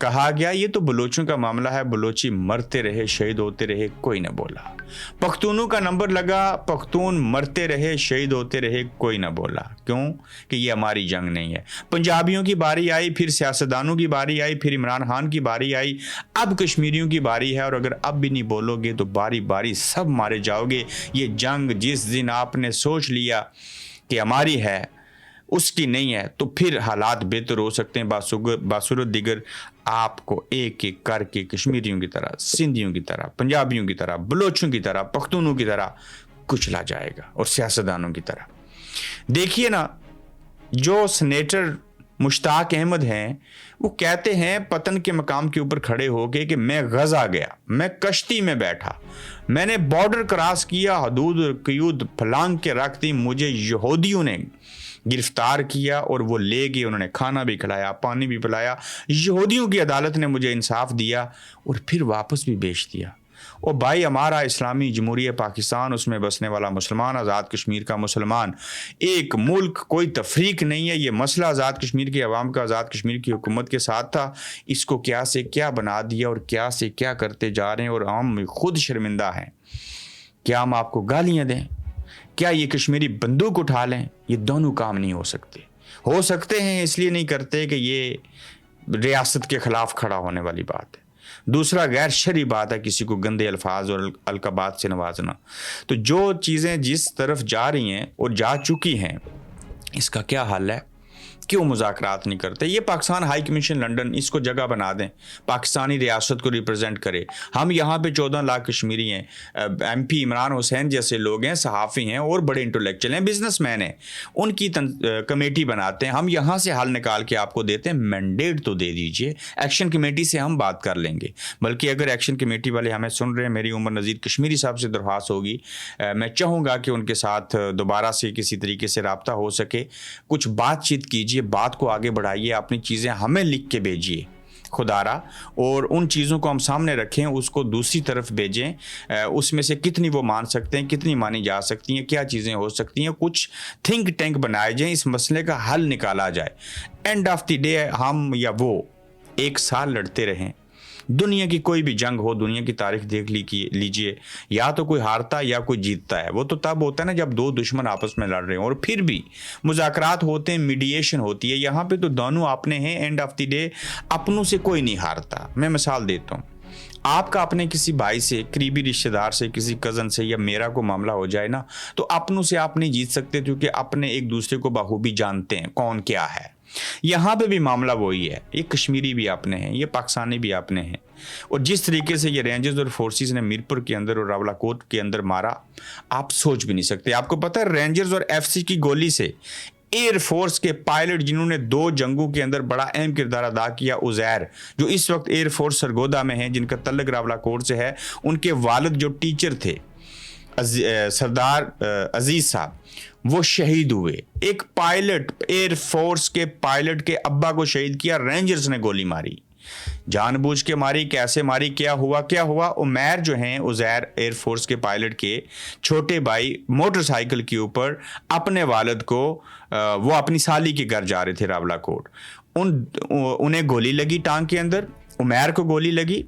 کہا گیا یہ تو بلوچوں کا معاملہ ہے, بلوچی مرتے رہے شہید ہوتے رہے, کوئی نہ بولا. پختونوں کا نمبر لگا, پختون مرتے رہے شہید ہوتے رہے, کوئی نہ بولا. کیوں کہ یہ ہماری جنگ نہیں ہے. پنجابیوں کی باری آئی, پھر سیاستدانوں کی باری آئی, پھر عمران خان کی باری آئی, اب کشمیریوں کی باری ہے, اور اگر اب بھی نہیں بولو گے تو باری باری سب مارے جاؤ گے. یہ جنگ جس دن آپ نے سوچ لیا کہ ہماری ہے اس کی نہیں ہے, تو پھر حالات بہتر ہو سکتے ہیں. باصورت دیگر آپ کو ایک ایک کر کے کشمیریوں کی طرح, سندھیوں کی طرح, پنجابیوں کی طرح, بلوچوں کی طرح, پختونوں کی طرح کچلا جائے گا, اور سیاستدانوں کی طرح. دیکھیے نا, جو سینیٹر مشتاق احمد ہیں وہ کہتے ہیں پتن کے مقام کے اوپر کھڑے ہو کے کہ میں غزہ گیا, میں کشتی میں بیٹھا, میں نے بارڈر کراس کیا, حدود قیود پھلانگ کے رکھ دی, مجھے یہودیوں نے گرفتار کیا اور وہ لے گئے, انہوں نے کھانا بھی کھلایا, پانی بھی پلایا, یہودیوں کی عدالت نے مجھے انصاف دیا اور پھر واپس بھی بیچ دیا. اور بھائی ہمارا اسلامی جمہوریہ پاکستان, اس میں بسنے والا مسلمان, آزاد کشمیر کا مسلمان, ایک ملک, کوئی تفریق نہیں ہے. یہ مسئلہ آزاد کشمیر کے عوام کا آزاد کشمیر کی حکومت کے ساتھ تھا, اس کو کیا سے کیا بنا دیا اور کیا سے کیا کرتے جا رہے ہیں, اور ہم خود شرمندہ ہیں. کیا ہم آپ کو گالیاں دیں, کیا یہ کشمیری بندوق اٹھا لیں؟ یہ دونوں کام نہیں ہو سکتے. ہو سکتے ہیں اس لیے نہیں کرتے کہ یہ ریاست کے خلاف کھڑا ہونے والی بات ہے. دوسرا غیر شرعی بات ہے کسی کو گندے الفاظ اور القابات سے نوازنا. تو جو چیزیں جس طرف جا رہی ہیں اور جا چکی ہیں, اس کا کیا حل ہے؟ کیوں مذاکرات نہیں کرتے؟ یہ پاکستان ہائی کمیشن لنڈن اس کو جگہ بنا دیں, پاکستانی ریاست کو ریپرزینٹ کرے. ہم یہاں پہ 14 لاکھ کشمیری ہیں, ایم پی عمران حسین جیسے لوگ ہیں, صحافی ہیں اور بڑے انٹلیکچوئل ہیں, بزنس مین ہیں, ان کی کمیٹی بناتے ہیں. ہم یہاں سے حل نکال کے آپ کو دیتے ہیں. مینڈیٹ تو دے دیجئے, ایکشن کمیٹی سے ہم بات کر لیں گے. بلکہ اگر ایکشن کمیٹی والے ہمیں سن رہے ہیں, میری عمر نذیر کشمیری صاحب سے درخواست ہوگی, میں چاہوں گا کہ ان کے ساتھ دوبارہ سے کسی طریقے سے رابطہ ہو سکے. کچھ بات چیت کیجیے, بات کو آگے بڑھائیے, اپنی چیزیں ہمیں لکھ کے بھیجیے خدا را, اور ان چیزوں کو ہم سامنے رکھیں, اس کو دوسری طرف بھیجیں. اس میں سے کتنی وہ مان سکتے ہیں, کتنی مانی جا سکتی ہیں, کیا چیزیں ہو سکتی ہیں, کچھ تھنک ٹینک بنائے جائیں, اس مسئلے کا حل نکالا جائے. اینڈ آف دی ڈے ہم یا وہ 1 سال لڑتے رہیں. دنیا کی کوئی بھی جنگ ہو, دنیا کی تاریخ دیکھ لیجئے, یا تو کوئی ہارتا یا کوئی جیتتا ہے. وہ تو تب ہوتا ہے نا جب 2 دشمن آپس میں لڑ رہے ہیں, اور پھر بھی مذاکرات ہوتے ہیں, میڈیشن ہوتی ہے. یہاں پہ تو دونوں اپنے ہیں. اینڈ آف دی ڈے اپنوں سے کوئی نہیں ہارتا. میں مثال دیتا ہوں, آپ کا اپنے کسی بھائی سے, قریبی رشتہ دار سے, کسی کزن سے یا میرا کو معاملہ ہو جائے نا, تو اپنوں سے آپ نہیں جیت سکتے, کیونکہ اپنے ایک دوسرے کو بخوبی جانتے ہیں کون کیا ہے. یہاں پہ بھی معاملہ وہی ہے. یہ کشمیری بھی اپنے ہیں, یہ پاکستانی بھی اپنے ہیں. اور جس طریقے سے یہ رینجرز اور فورسز نے میرپور کے اندر اور راولاکوٹ کے اندر مارا, آپ سوچ بھی نہیں سکتے. آپ کو پتہ ہے رینجرز اور ایف سی کی گولی سے ایئر فورس کے پائلٹ جنہوں نے 2 جنگوں کے اندر بڑا اہم کردار ادا کیا, عزیر جو اس وقت ایئر فورس سرگودا میں ہیں, جن کا تعلق راولاکوٹ سے ہے, ان کے والد جو ٹیچر تھے سردار عزیز صاحب, وہ شہید ہوئے. ایک پائلٹ, ایئر فورس کے پائلٹ کے ابا کو شہید کیا, رینجرز نے گولی ماری, جان بوجھ کے ماری, کیسے ماری, کیا ہوا. عمیر جو ہیں, عزیر ایئر فورس کے پائلٹ کے چھوٹے بھائی, موٹر سائیکل کے اوپر اپنے والد کو, وہ اپنی سالی کے گھر جا رہے تھے راولاکوٹ, انہیں گولی لگی ٹانگ کے اندر, عمیر کو گولی لگی,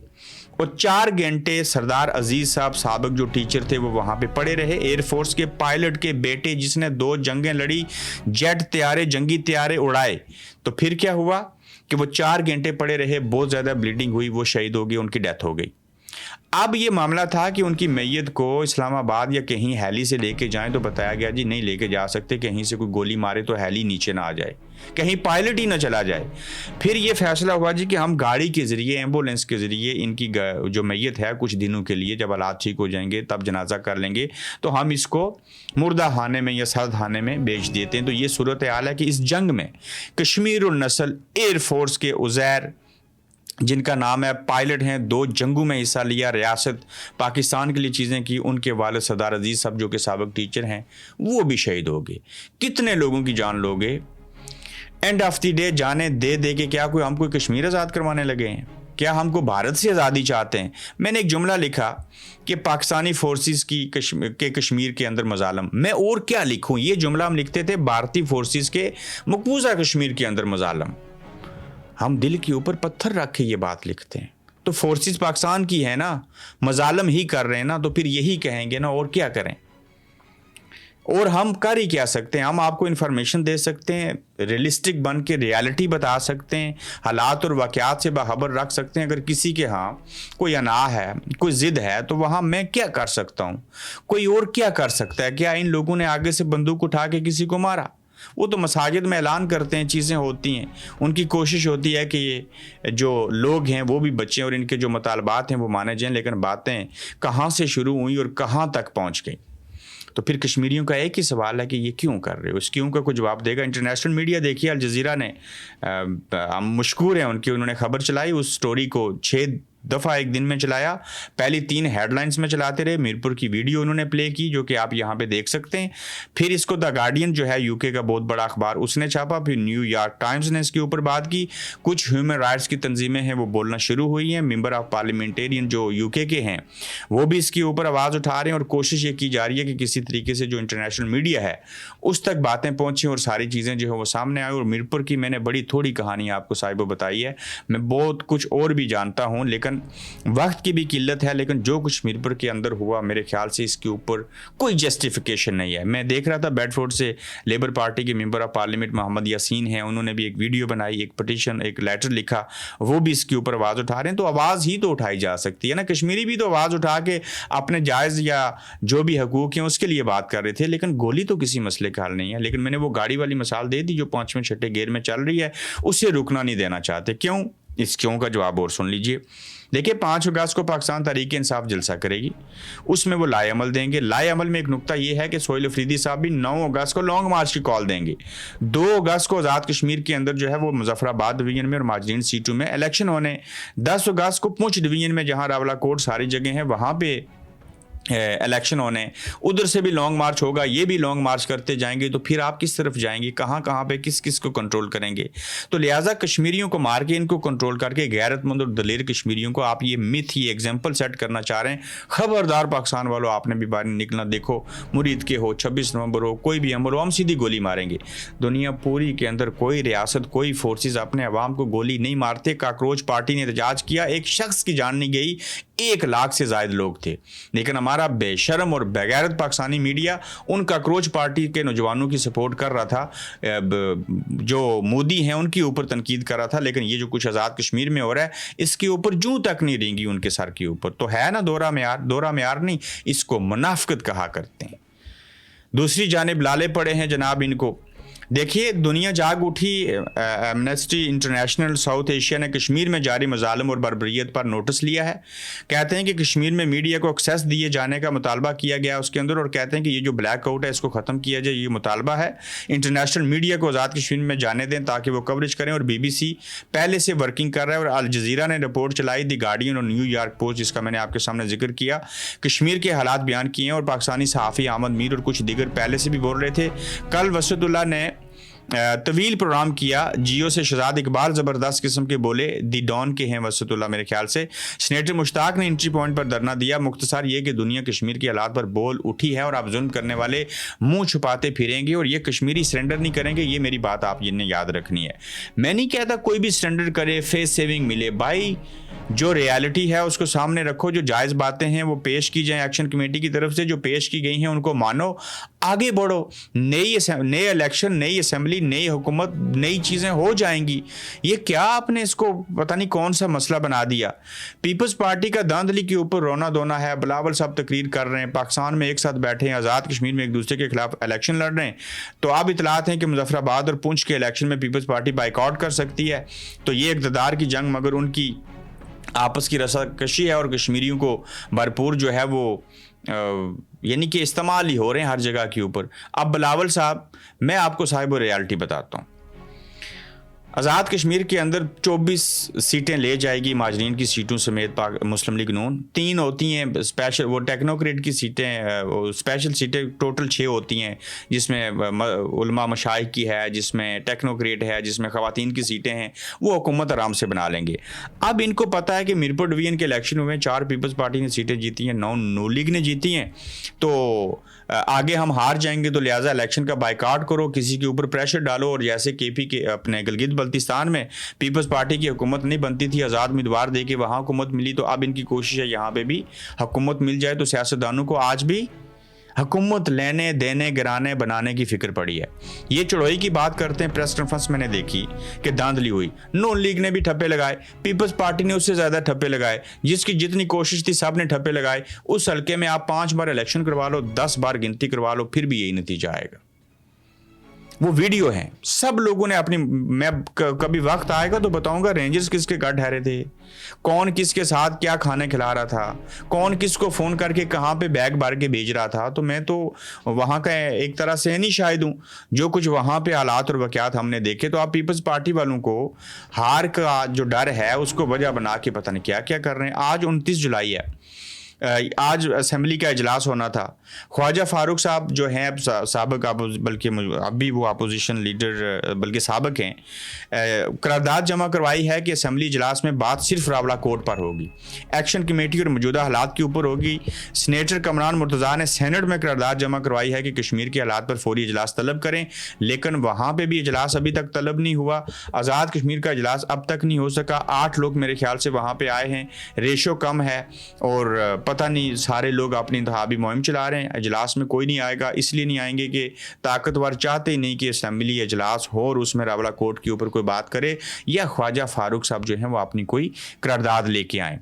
اور 4 گھنٹے سردار عزیز صاحب سابق جو ٹیچر تھے وہ وہاں پہ پڑے رہے. ایئر فورس کے پائلٹ کے بیٹے جس نے 2 جنگیں لڑی, جیٹ طیارے, جنگی طیارے اڑائے, تو پھر کیا ہوا کہ وہ 4 گھنٹے پڑے رہے, بہت زیادہ بلیڈنگ ہوئی, وہ شہید ہو گئے, ان کی ڈیتھ ہو گئی. اب یہ معاملہ تھا کہ ان کی میت کو اسلام آباد یا کہیں ہیلی سے لے کے جائیں, تو بتایا گیا جی نہیں لے کے جا سکتے, کہیں سے کوئی گولی مارے تو ہیلی نیچے نہ آ جائے, کہیں پائلٹ ہی نہ چلا جائے. پھر یہ فیصلہ ہوا جی کہ ہم گاڑی کے ذریعے, ایمبولینس کے ذریعے ان کی جو میت ہے کچھ دنوں کے لیے, جب حالات ٹھیک ہو جائیں گے تب جنازہ کر لیں گے, تو ہم اس کو مردہ خانے میں یا سرد خانے میں بیچ دیتے ہیں. تو یہ صورتحال ہے کہ اس جنگ میں کشمیر النسل ایئر فورس کے عزیر, جن کا نام ہے, پائلٹ ہیں, 2 جنگوں میں حصہ لیا, ریاست پاکستان کے لیے چیزیں کی. ان کے والد سردار عزیز صاحب جو کہ سابق ٹیچر ہیں, وہ بھی شہید ہو گئے. کتنے لوگوں کی جان لوگے. اینڈ آف دی ڈے جانے دے کے کیا ہم کوئی کشمیر آزاد کروانے لگے ہیں؟ کیا ہم کو بھارت سے آزادی چاہتے ہیں؟ میں نے ایک جملہ لکھا کہ پاکستانی فورسز کے کشمیر کے اندر مظالم. میں اور کیا لکھوں؟ یہ جملہ ہم لکھتے تھے بھارتی فورسز کے مقبوضہ کشمیر کے اندر مظالم. ہم دل کے اوپر پتھر رکھ کے یہ بات لکھتے ہیں. تو فورسز پاکستان کی ہے نا, مظالم ہی کر رہے ہیں نا, تو پھر یہی کہیں گے نا, اور کیا کریں. اور ہم کر ہی کیا سکتے ہیں؟ ہم آپ کو انفارمیشن دے سکتے ہیں, ریئلسٹک بن کے ریالٹی بتا سکتے ہیں, حالات اور واقعات سے باخبر رکھ سکتے ہیں. اگر کسی کے ہاں کوئی انا ہے, کوئی ضد ہے, تو وہاں میں کیا کر سکتا ہوں؟ کوئی اور کیا کر سکتا ہے؟ کیا ان لوگوں نے آگے سے بندوق اٹھا کے کسی کو مارا؟ وہ تو مساجد میں اعلان کرتے ہیں, چیزیں ہوتی ہیں, ان کی کوشش ہوتی ہے کہ یہ جو لوگ ہیں وہ بھی بچیں اور ان کے جو مطالبات ہیں وہ مانے جائیں, لیکن باتیں کہاں سے شروع ہوئیں اور کہاں تک پہنچ گئیں. تو پھر کشمیریوں کا ایک ہی سوال ہے کہ یہ کیوں کر رہے ہو؟ اس کیوں کا کوئی جواب دے گا انٹرنیشنل میڈیا. دیکھیے الجزیرہ نے, ہم مشکور ہیں ان کی, انہوں نے خبر چلائی, اس سٹوری کو 6 دفعہ ایک دن میں چلایا. پہلی 3 ہیڈ لائنز میں چلاتے رہے. میرپور کی ویڈیو انہوں نے پلے کی جو کہ آپ یہاں پہ دیکھ سکتے ہیں. پھر اس کو دا گارڈین جو ہے یو کے کا بہت بڑا اخبار, اس نے چھاپا. پھر نیو یارک ٹائمز نے اس کے اوپر بات کی. کچھ ہیومن رائٹس کی تنظیمیں ہیں وہ بولنا شروع ہوئی ہیں. ممبر آف پارلیمنٹیرین جو یو کے ہیں وہ بھی اس کے اوپر آواز اٹھا رہے ہیں, اور کوشش یہ کی جا رہی ہے کہ کسی طریقے سے جو انٹرنیشنل میڈیا ہے اس تک باتیں پہنچیں اور ساری چیزیں جو ہے وہ سامنے آئیں. اور میرپور کی میں نے بڑی تھوڑی کہانی آپ کو صاحبو بتائی ہے, میں بہت کچھ اور بھی جانتا ہوں, لیکن وقت کی بھی قلت ہے. لیکن جو کچھ میرپور کے اندر ہوا میرے خیال سے اس کے اوپر کوئی جسٹیفیکیشن نہیں ہے. میں دیکھ رہا تھا بیڈ فورڈ سے لیبر پارٹی کے ممبر آف پارلیمنٹ محمد یاسین ہیں, انہوں نے بھی ایک ویڈیو بنائی, ایک پٹیشن, ایک لیٹر لکھا, وہ بھی اس کے اوپر آواز اٹھا رہے ہیں. تو آواز ہی تو اٹھائی جا سکتی ہے نا. کشمیری بھی تو آواز اٹھا کے اپنے جائز یا جو بھی حقوق ہیں اس کے لیے بات کر رہے تھے, لیکن گولی تو کسی مسئلے کا حل نہیں ہے. لیکن میں نے وہ گاڑی والی مثال دے دی جو 5ویں 6ٹھے گیئر میں چل رہی ہے, اسے رکنا نہیں دینا چاہتے. کیوں؟ اس کیوں کا جواب اور سن لیجئے. دیکھیں 5 اگست کو پاکستان تحریک انصاف جلسہ کرے گی, اس میں وہ لائے عمل دیں گے. لائے عمل میں ایک نقطہ یہ ہے کہ سہیل افریدی صاحب بھی 9 اگست کو لانگ مارچ کی کال دیں گے. 2 اگست کو آزاد کشمیر کے اندر جو ہے وہ مظفر آباد ڈویژن میں اور ماجرین سیٹوں میں الیکشن ہونے. 10 اگست کو پونچھ ڈویژن میں جہاں راولہ کوٹ ساری جگہ ہیں وہاں پہ الیکشن ہونے, ادھر سے بھی لانگ مارچ ہوگا. یہ بھی لانگ مارچ کرتے جائیں گے. تو پھر آپ کس طرف جائیں گے؟ کہاں کہاں پہ کس کس کو کنٹرول کریں گے؟ تو لہٰذا کشمیریوں کو مار کے ان کو کنٹرول کر کے غیرت مند اور دلیر کشمیریوں کو آپ یہ متھ ہی ایگزامپل سیٹ کرنا چاہ رہے ہیں. خبردار پاکستان والوں, آپ نے بھی باہر نکلنا. دیکھو مرید کے ہو, 26 نومبر ہو, کوئی بھی عمل ہو, ہم سیدھی گولی ماریں گے. دنیا پوری کے اندر کوئی ریاست, کوئی فورسز اپنے عوام کو گولی نہیں مارتے. کاکروچ پارٹی نے احتجاج کیا, ایک شخص کی جان نہیں گئی, 1 لاکھ سے زائد لوگ تھے. لیکن ہمارا بے شرم اور بغیرت پاکستانی میڈیا ان کاکروچ پارٹی کے نوجوانوں کی سپورٹ کر رہا تھا, جو مودی ہیں ان کے اوپر تنقید کر رہا تھا. لیکن یہ جو کچھ آزاد کشمیر میں ہو رہا ہے اس کے اوپر جوں تک نہیں رہیں گی ان کے سر کے اوپر. تو ہے نا دورہ معیار نہیں, اس کو منافقت کہا کرتے ہیں. دوسری جانب لالے پڑے ہیں جناب ان کو. دیکھیے دنیا جاگ اٹھی. ایمنسٹی انٹرنیشنل ساؤتھ ایشیا نے کشمیر میں جاری مظالم اور بربریت پر نوٹس لیا ہے. کہتے ہیں کہ کشمیر میں میڈیا کو ایکسیس دیے جانے کا مطالبہ کیا گیا اس کے اندر, اور کہتے ہیں کہ یہ جو بلیک آؤٹ ہے اس کو ختم کیا جائے. یہ مطالبہ ہے انٹرنیشنل میڈیا کو آزاد کشمیر میں جانے دیں تاکہ وہ کوریج کریں. اور BBC پہلے سے ورکنگ کر رہا ہے, اور الجزیرہ نے رپورٹ چلائی, دی گارڈین اور نیو یارک پوسٹ جس کا میں نے آپ کے سامنے ذکر کیا, کشمیر کے حالات بیان کیے ہیں. اور پاکستانی صحافی احمد میر اور کچھ دیگر پہلے سے بھی بول رہے تھے. کل وسعت اللہ نے طویل پروگرام کیا, جیو سے شہزاد اقبال زبردست قسم کے بولے, دی ڈان کے ہیں وسعت اللہ میرے خیال سے. سینیٹر مشتاق نے انٹری پوائنٹ پر دھرنا دیا. مختصر یہ کہ دنیا کشمیر کے حالات پر بول اٹھی ہے اور اب ظلم کرنے والے منہ چھپاتے پھریں گے, اور یہ کشمیری سرنڈر نہیں کریں گے. یہ میری بات آپ یہ یاد رکھنی ہے. میں نہیں کہتا کوئی بھی سرنڈر کرے, فیس سیونگ ملے. بھائی جو ریالٹی ہے اس کو سامنے رکھو, جو جائز باتیں ہیں وہ پیش کی جائیں ایکشن کمیٹی کی طرف سے, جو پیش کی گئی ہیں ان کو مانو, آگے بڑھو. نئے الیکشن, نئی اسمبلی, نئی حکومت, نئی چیزیں ہو جائیں گی. یہ کیا آپ نے اس کو پتہ نہیں کون سا مسئلہ بنا دیا. پیپلز پارٹی کا دھاندلی کے اوپر رونا دھونا ہے. بلاول صاحب تقریر کر رہے ہیں, پاکستان میں ایک ساتھ بیٹھے ہیں, آزاد کشمیر میں ایک دوسرے کے خلاف الیکشن لڑ رہے ہیں. تو اب اطلاعات ہیں کہ مظفر آباد اور پونچھ کے الیکشن میں پیپلز پارٹی بائیک آؤٹ کر سکتی ہے. تو یہ اقتدار کی جنگ مگر ان کی آپس کی رسا کشی ہے, اور کشمیریوں کو بھرپور جو ہے وہ یعنی کہ استعمال ہی ہو رہے ہیں ہر جگہ کے اوپر. اب بلاول صاحب, میں آپ کو صاحب ریالٹی بتاتا ہوں. آزاد کشمیر کے اندر 24 سیٹیں لے جائے گی مہاجرین کی سیٹوں سمیت مسلم لیگ نون. 3 ہوتی ہیں اسپیشل, وہ ٹیکنوکریٹ کی سیٹیں, اسپیشل سیٹیں ٹوٹل 6 ہوتی ہیں, جس میں علماء مشائخ کی ہے, جس میں ٹیکنوکریٹ ہے, جس میں خواتین کی سیٹیں ہیں. وہ حکومت آرام سے بنا لیں گے. اب ان کو پتہ ہے کہ میرپور ڈویژن کے الیکشن ہوئے ہیں, 4 پیپلز پارٹی نے سیٹیں جیتی ہیں, 9 نو لیگ نے جیتی ہیں. تو آگے ہم ہار جائیں گے, تو لہٰذا الیکشن کا بائیکاٹ کرو, کسی کے اوپر پریشر ڈالو, اور جیسے کے پی کے اپنے گلگت بلتستان میں پیپلز پارٹی کی حکومت نہیں بنتی تھی, آزاد امیدوار دے کے وہاں حکومت ملی, تو اب ان کی کوشش ہے یہاں پہ بھی حکومت مل جائے. تو سیاستدانوں کو آج بھی حکومت لینے دینے گرانے بنانے کی فکر پڑی ہے. یہ چڑھوئی کی بات کرتے ہیں, پریس کانفرنس میں نے دیکھی کہ دھاندلی ہوئی, نون لیگ نے بھی ٹھپے لگائے, پیپلز پارٹی نے اس سے زیادہ ٹھپے لگائے, جس کی جتنی کوشش تھی سب نے ٹھپے لگائے. اس حلقے میں آپ 5 بار الیکشن کروا لو, 10 بار گنتی کروا لو, پھر بھی یہی نتیجہ آئے گا. وہ ویڈیو ہیں, سب لوگوں نے اپنی, میں کبھی وقت آئے گا تو بتاؤں گا رینجرز کس کے گھر ٹھہرے تھے, کون کس کے ساتھ کیا کھانے کھلا رہا تھا, کون کس کو فون کر کے کہاں پہ بیگ بھر کے بھیج رہا تھا. تو میں تو وہاں کا ایک طرح سے نہیں شاہد ہوں, جو کچھ وہاں پہ حالات اور واقعات ہم نے دیکھے. تو آپ پیپلز پارٹی والوں کو ہار کا جو ڈر ہے اس کو وجہ بنا کے پتہ نہیں کیا کیا کر رہے ہیں. آج 29 جولائی ہے, آج اسمبلی کا اجلاس ہونا تھا. خواجہ فاروق صاحب جو ہیں سابق, بلکہ اب بھی وہ اپوزیشن لیڈر بلکہ سابق ہیں, قرارداد جمع کروائی ہے کہ اسمبلی اجلاس میں بات صرف راولہ کوٹ پر ہوگی, ایکشن کمیٹی اور موجودہ حالات کے اوپر ہوگی. سینیٹر کمران مرتضیٰ نے سینٹ میں قرارداد جمع کروائی ہے کہ کشمیر کے حالات پر فوری اجلاس طلب کریں, لیکن وہاں پہ بھی اجلاس ابھی تک طلب نہیں ہوا. آزاد کشمیر کا اجلاس اب تک نہیں ہو سکا. 8 لوگ میرے خیال سے وہاں پہ آئے ہیں, ریشو کم ہے, اور پتہ نہیں سارے لوگ اپنی انتخابی مہم چلا رہے ہیں. اجلاس میں کوئی نہیں آئے گا, اس لیے نہیں آئیں گے کہ طاقتور چاہتے ہی نہیں کہ اسمبلی اجلاس ہو اور اس میں راولہ کوٹ کے اوپر کوئی بات کرے, یا خواجہ فاروق صاحب جو ہیں وہ اپنی کوئی قرارداد لے کے آئیں.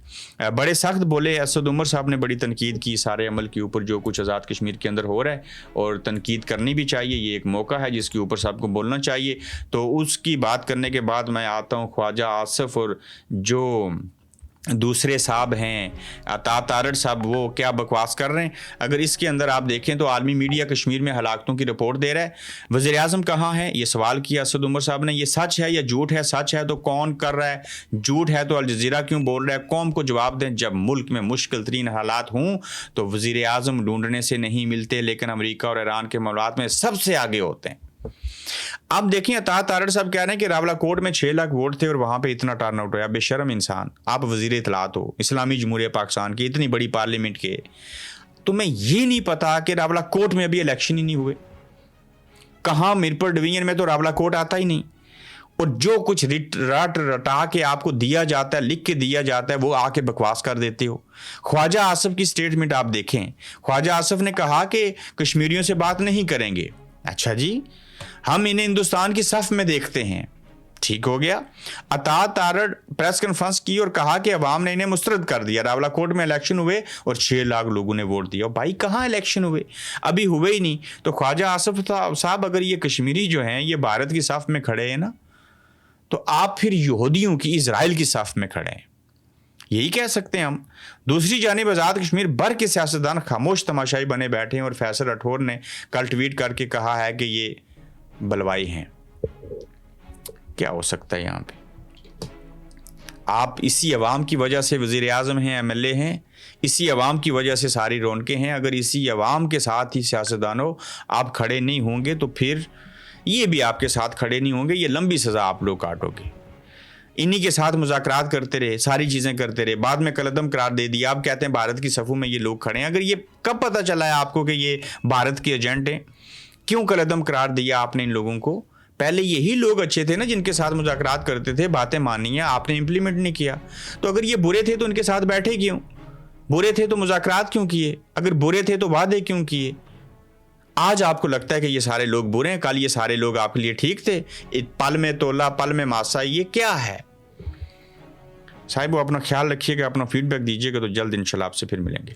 بڑے سخت بولے, اسد عمر صاحب نے بڑی تنقید کی سارے عمل کے اوپر جو کچھ آزاد کشمیر کے اندر ہو رہا ہے, اور تنقید کرنی بھی چاہیے, یہ ایک موقع ہے جس کے اوپر سب کو بولنا چاہیے. تو اس کی بات کرنے کے بعد میں آتا ہوں خواجہ آصف اور جو دوسرے صاحب ہیں عطا تارڑ صاحب, وہ کیا بکواس کر رہے ہیں. اگر اس کے اندر آپ دیکھیں تو عالمی میڈیا کشمیر میں ہلاکتوں کی رپورٹ دے رہا ہے. وزیر اعظم کہاں ہے, یہ سوال کیا اسد عمر صاحب نے. یہ سچ ہے یا جھوٹ ہے؟ سچ ہے تو کون کر رہا ہے, جھوٹ ہے تو الجزیرہ کیوں بول رہا ہے؟ قوم کو جواب دیں. جب ملک میں مشکل ترین حالات ہوں تو وزیر اعظم ڈھونڈنے سے نہیں ملتے, لیکن امریکہ اور ایران کے معاملات میں سب سے آگے ہوتے ہیں. اب دیکھیں عطا تارڑ صاحب کہہ رہے ہیں کہ راولہ کوٹ میں 6 لاکھ ووٹ تھے اور وہاں پہ اتنا ٹرن آؤٹ ہوا. بے شرم انسان, آپ وزیر اطلاعات ہو اسلامی جمہوریہ پاکستان کے, اتنی بڑی پارلیمنٹ کے, تمہیں یہ نہیں پتا کہ راولہ کوٹ میں ابھی الیکشن ہی نہیں ہوئے. کہاں میرپور ڈویژن میں تو راولہ کوٹ آتا ہی نہیں, اور جو کچھ رٹا کے آپ کو دیا جاتا ہے, لکھ کے دیا جاتا ہے, وہ آ کے بکواس کر دیتے ہو. خواجہ آصف کی سٹیٹمنٹ آپ دیکھیں, خواجہ آصف نے کہا کہ کشمیریوں سے بات نہیں کریں گے. اچھا جی, ہم انہیں ہندوستان کی صف میں دیکھتے ہیں, ٹھیک ہو گیا. عطا تارڑ پریس کانفرنس کی اور کہا کہ عوام نے انہیں مسترد کر دیا. راولہ کوٹ میں الیکشن ہوئے اور 6 لاکھ لوگوں نے ووٹ دیا. بھائی کہاں الیکشن ہوئے, ابھی ہوئے ہی نہیں. تو خواجہ آصف صاحب اگر یہ کشمیری جو ہیں یہ بھارت کی صف میں کھڑے ہیں نا, تو آپ پھر یہودیوں کی, اسرائیل کی صف میں کھڑے ہیں, یہی کہہ سکتے ہیں ہم. دوسری جانب آزاد کشمیر بھر کے سیاستدان خاموش تماشائی بنے بیٹھے ہیں, اور فیصل راٹھور نے کل ٹویٹ کر کے کہا ہے کہ یہ بلوائی ہیں. کیا ہو سکتا ہے یہاں پہ؟ آپ اسی عوام کی وجہ سے وزیر اعظم ہیں, ایم ایل اے ہیں, اسی عوام کی وجہ سے ساری رونقیں ہیں. اگر اسی عوام کے ساتھ ہی سیاستدانوں آپ کھڑے نہیں ہوں گے تو پھر یہ بھی آپ کے ساتھ کھڑے نہیں ہوں گے. یہ لمبی سزا آپ لوگ کاٹو گے. انہی کے ساتھ مذاکرات کرتے رہے, ساری چیزیں کرتے رہے, بعد میں قلعدم قرار دے دیا. آپ کہتے ہیں بھارت کی صفوں میں یہ لوگ کھڑے ہیں. اگر یہ کب پتہ چلا ہے آپ کو کہ یہ بھارت کے ایجنٹ ہیں؟ کیوں قلعدم قرار دیا آپ نے ان لوگوں کو؟ پہلے یہی لوگ اچھے تھے نا جن کے ساتھ مذاکرات کرتے تھے, باتیں مانی ہیں, آپ نے امپلیمنٹ نہیں کیا. تو اگر یہ برے تھے تو ان کے ساتھ بیٹھے کیوں؟ برے تھے تو مذاکرات کیوں کیے؟ اگر برے تھے تو وعدے کیوں کیے؟ آج آپ کو لگتا ہے کہ یہ سارے لوگ برے ہیں, کل یہ سارے لوگ آپ کے لیے ٹھیک تھے. پل میں تولا پل میں ماسا, یہ کیا ہے؟ صاحب وہ اپنا خیال رکھیے گا, اپنا فیڈ بیک دیجیے گا, تو جلد انشاءاللہ آپ سے پھر ملیں گے.